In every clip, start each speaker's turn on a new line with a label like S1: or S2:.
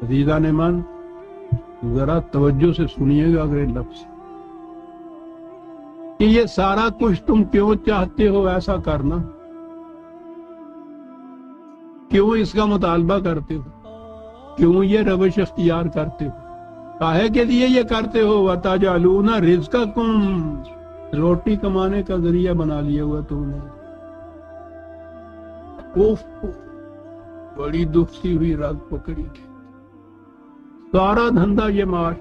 S1: अज़ीज़ान ईमान, जरा तवज्जो से सुनिएगा अगले लफ्ज़ कि ये सारा कुछ तुम क्यों चाहते हो ऐसा करना, क्यों इसका मुतालबा करते हो, क्यों ये रवश अख्तियार करते हो, काहे के लिए ये करते हो। वताजअलूना रिज़्क़कुम, रोटी कमाने का जरिया बना लिया हुआ तुमने। उफ, बड़ी दुखती हुई रग पकड़ी थी। सारा धंधा ये मार,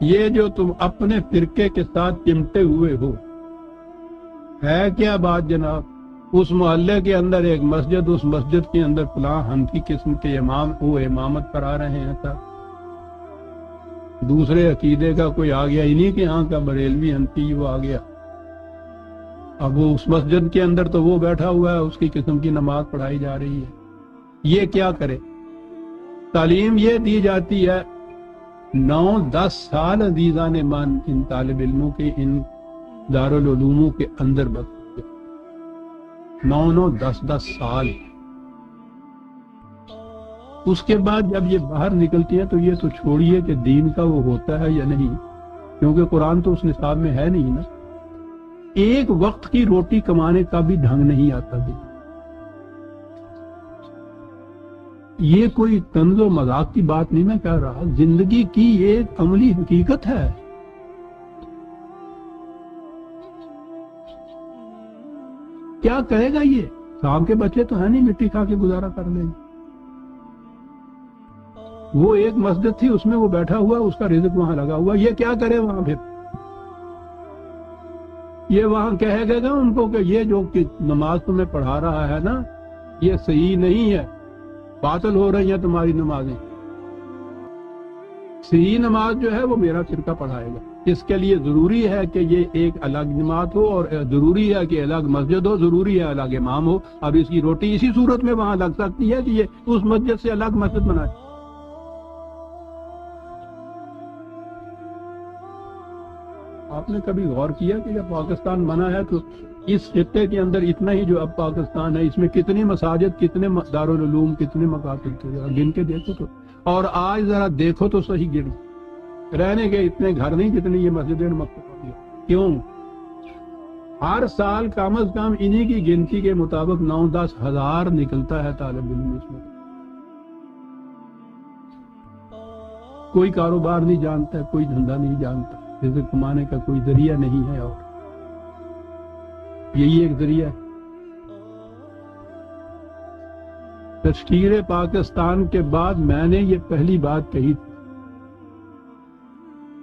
S1: ये जो तुम अपने फिरके के साथ चिमटे हुए हो, है क्या बात जनाब। उस मोहल्ले के अंदर एक मस्जिद, उस मस्जिद के अंदर फलां हनफी किस्म के इमाम वो इमामत करा रहे हैं था। दूसरे अकीदे का कोई आ गया, इन्हीं के यहाँ का बरेलवी हनफी वो आ गया। अब वो उस मस्जिद के अंदर तो वो बैठा हुआ है, उसकी किस्म की नमाज पढ़ाई जा रही है। ये क्या करे। तालीम ये दी जाती है 9-10 साल अजीज़ान ईमान इन तालिब इल्मों के, इन दारुल उलूमों के अंदर बस 9-10 साल। उसके बाद जब ये बाहर निकलती है तो ये तो छोड़िए कि दीन का वो होता है या नहीं, क्योंकि कुरान तो उस निसाब में है नहीं ना। एक वक्त की रोटी कमाने का भी ढंग नहीं आता थी। ये कोई तंज़ो मजाक की बात नहीं मैं कह रहा, जिंदगी की एक अमली हकीकत है। क्या करेगा ये, सांप के बच्चे तो है नहीं, मिट्टी खा के गुजारा कर लेंगे। वो एक मस्जिद थी, उसमें वो बैठा हुआ, उसका रिज़्क़ वहां लगा हुआ, ये क्या करे वहां। फिर ये वहां कहेगा उनको कि ये जो कि नमाज तुम्हें पढ़ा रहा है ना, ये सही नहीं है, बातिल हो रही है तुम्हारी नमाजें। सही नमाज जो है वो मेरा फिरका पढ़ाएगा। इसके लिए जरूरी है कि ये एक अलग जमात हो, और जरूरी है कि अलग मस्जिद हो, जरूरी है अलग इमाम हो। अब इसकी रोटी इसी सूरत में वहां लग सकती है कि ये उस मस्जिद से अलग मस्जिद बनाए। आपने कभी गौर किया कि जब पाकिस्तान बना है तो इस खित्ते के अंदर इतना ही जो अब पाकिस्तान है, इसमें कितनी मसाजिद, कितने दारुल उलूम, कितने मकातिब थे, जरा गिन के देखो तो। और आज जरा देखो तो सही, गिन रहने के इतने घर नहीं जितनी ये मस्जिदें मकतब। क्यों? हर साल कम अज कम इन्हीं की गिनती के मुताबिक 9-10 हजार निकलता है तालिब इल्म इसमें। कोई कारोबार नहीं जानता, कोई धंधा नहीं जानता, रिज़्क़ कमाने का कोई जरिया नहीं है, और यही एक जरिया है। तशकीर पाकिस्तान के बाद मैंने ये पहली बात कही थी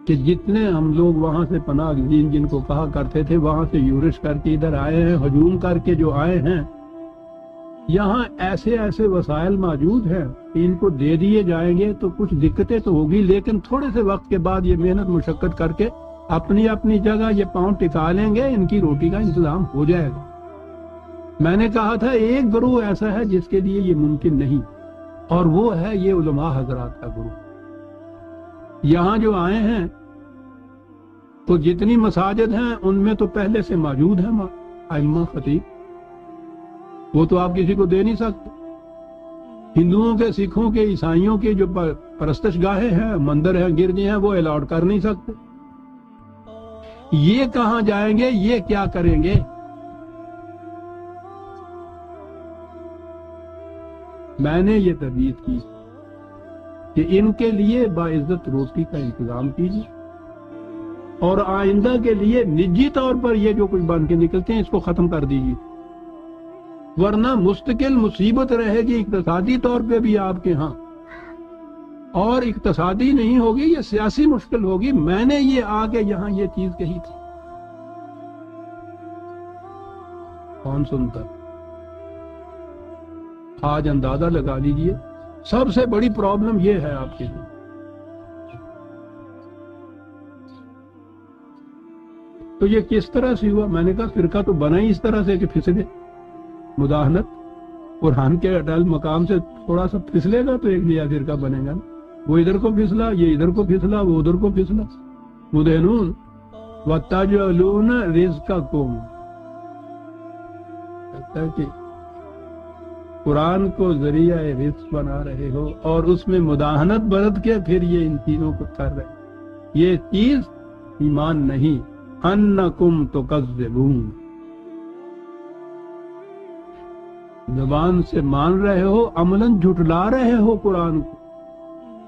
S1: कि जितने हम लोग वहां से पनाह जिनको कहा करते थे, वहां से यूरिश करके इधर आए हैं, हजूम करके जो आए हैं, यहाँ ऐसे ऐसे वसाइल मौजूद हैं कि इनको दे दिए जाएंगे तो कुछ दिक्कतें तो होगी, लेकिन थोड़े से वक्त के बाद ये मेहनत मुशक्कत करके अपनी अपनी जगह ये पांव टिका लेंगे, इनकी रोटी का इंतजाम हो जाएगा। मैंने कहा था एक गुरु ऐसा है जिसके लिए ये मुमकिन नहीं, और वो है ये उलमा हजरात का गुरु। यहाँ जो आए हैं तो जितनी मसाजिद हैं उनमें तो पहले से मौजूद है आइम्मा खतीब, वो तो आप किसी को दे नहीं सकते। हिंदुओं के, सिखों के, ईसाइयों के जो परस्तश गाहें हैं, मंदिर हैं, गिरजे हैं, वो अलाउड कर नहीं सकते। ये कहां जाएंगे, ये क्या करेंगे? मैंने ये तजवीज़ की कि इनके लिए बाइज्जत रोटी का इंतजाम कीजिए, और आइंदा के लिए निजी तौर पर ये जो कुछ बन के निकलते हैं इसको खत्म कर दीजिए, वरना मुस्तकिल मुसीबत रहेगी इक्तिसादी तौर पे भी आपके यहाँ, और इक्तिसादी नहीं होगी, ये सियासी मुश्किल होगी। मैंने ये आके यहाँ ये चीज कही थी, कौन सुनता? आज अंदाजा लगा लीजिए, सबसे बड़ी प्रॉब्लम ये है आपके लिए। तो ये किस तरह से हुआ? मैंने कहा फिरका तो बना ही इस तरह से कि फिसले, मुदाहनत कुरान के अटल मकाम से थोड़ा सा फिसलेगा तो एक नया फिरका बनेगा ना। वो इधर को फिसला, ये इधर को फिसला, वो उधर को फिसला। मुदहनून वताजलून रिज़्क़कुम, कहता है कि قرآن کو ذریعہ رزق بنا رہے ہو اور اس میں مداہنت برت کے پھر یہ ان چیزوں کو کر رہے ہیں، یہ چیز ایمان نہیں۔ انکم تکذبون، زبان سے مان رہے ہو، عملاً جھٹلا رہے ہو قرآن کو۔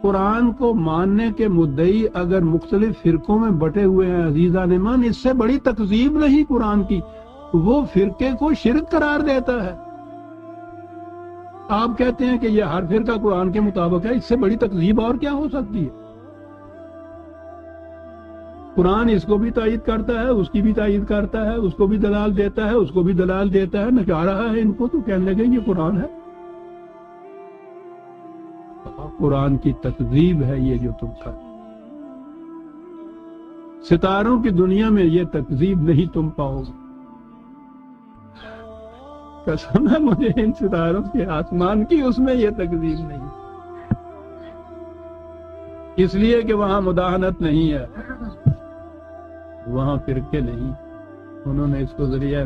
S1: قرآن کو ماننے کے مدعی اگر مختلف فرقوں میں بٹے ہوئے ہیں عزیزان ایمان، اس سے بڑی تکذیب نہیں قرآن کی، وہ فرقے کو شرک قرار دیتا ہے۔ آپ کہتے ہیں کہ یہ ہر فرقہ قرآن کے مطابق ہے، اس سے بڑی تکذیب اور کیا ہو سکتی ہے؟ قرآن اس کو بھی تائید کرتا ہے، اس کی بھی تائید کرتا ہے، اس کو بھی دلال دیتا ہے، اس کو بھی دلال دیتا ہے، نچا رہا ہے ان کو، تو کہنے لگے یہ قرآن ہے۔ قرآن کی تکذیب ہے یہ جو تم کر، ستاروں کی دنیا میں یہ تکذیب نہیں تم پاؤ گے۔ قسم ہے مجھے ان ستاروں کے آسمان کی، اس میں یہ تکذیب نہیں، اس لیے کہ وہاں مداہنت نہیں ہے، وہاں فرقے نہیں، انہوں نے اس کو ذریعہ